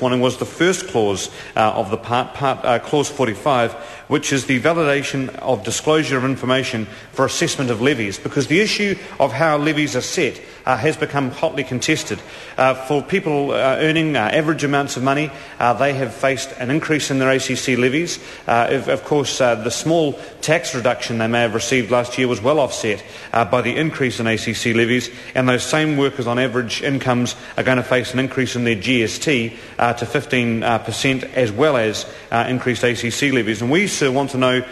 this morning was the first clause of the clause 45, which is the validation of disclosure of information for assessment of levies, because the issue of how levies are set has become hotly contested. For people earning average amounts of money, they have faced an increase in their ACC levies. Of course, the small tax reduction they may have received last year was well offset by the increase in ACC levies, and those same workers on average incomes are going to face an increase in their GST to 15%, as well as increased ACC levies. And we, sir, want to know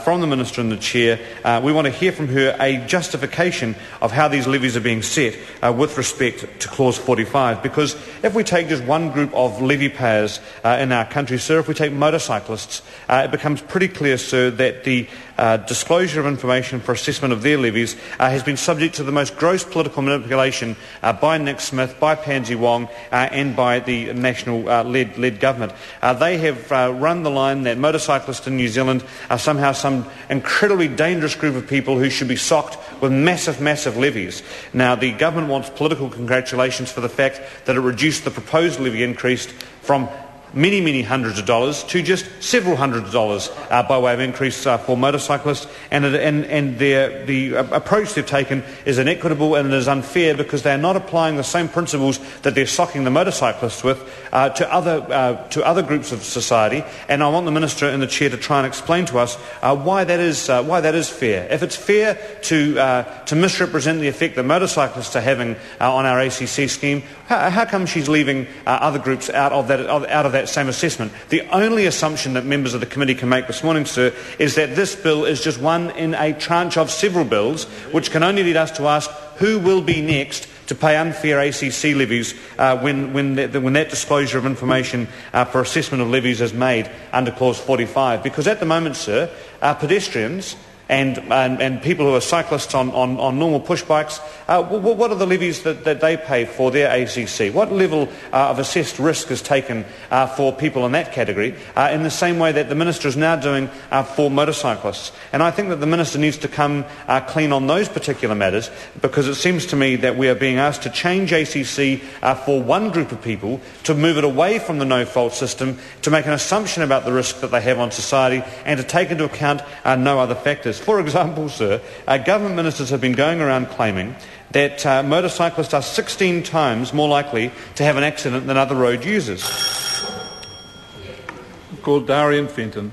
from the Minister and the Chair, we want to hear from her a justification of how these levies are being set with respect to clause 45, because if we take just one group of levy payers in our country, sir, if we take motorcyclists, it becomes pretty clear, sir, that the disclosure of information for assessment of their levies has been subject to the most gross political manipulation by Nick Smith, by Pansy Wong and by the national led government. They have run the line that motorcyclists in New Zealand are somehow some incredibly dangerous group of people who should be socked with massive levies. Now, the government wants political congratulations for the fact that it reduced the proposed levy increase from many hundreds of dollars to just several hundreds of dollars by way of increase for motorcyclists, and the approach they've taken is inequitable and it is unfair, because they are not applying the same principles that they're socking the motorcyclists with to other groups of society. And I want the Minister and the Chair to try and explain to us why that is fair. If it's fair to misrepresent the effect that motorcyclists are having on our ACC scheme, how come she's leaving other groups out of that same assessment? The only assumption that members of the committee can make this morning, sir, is that this bill is just one in a tranche of several bills, which can only lead us to ask who will be next to pay unfair ACC levies when that disclosure of information for assessment of levies is made under clause 45. Because at the moment, sir, pedestrians and people who are cyclists on normal push bikes, what are the levies that they pay for their ACC? What level of assessed risk is taken for people in that category, in the same way that the Minister is now doing for motorcyclists? And I think that the Minister needs to come clean on those particular matters, because it seems to me that we are being asked to change ACC for one group of people, to move it away from the no-fault system, to make an assumption about the risk that they have on society, and to take into account no other factors. For example, sir, government ministers have been going around claiming that motorcyclists are 16 times more likely to have an accident than other road users. Called Darian Fenton.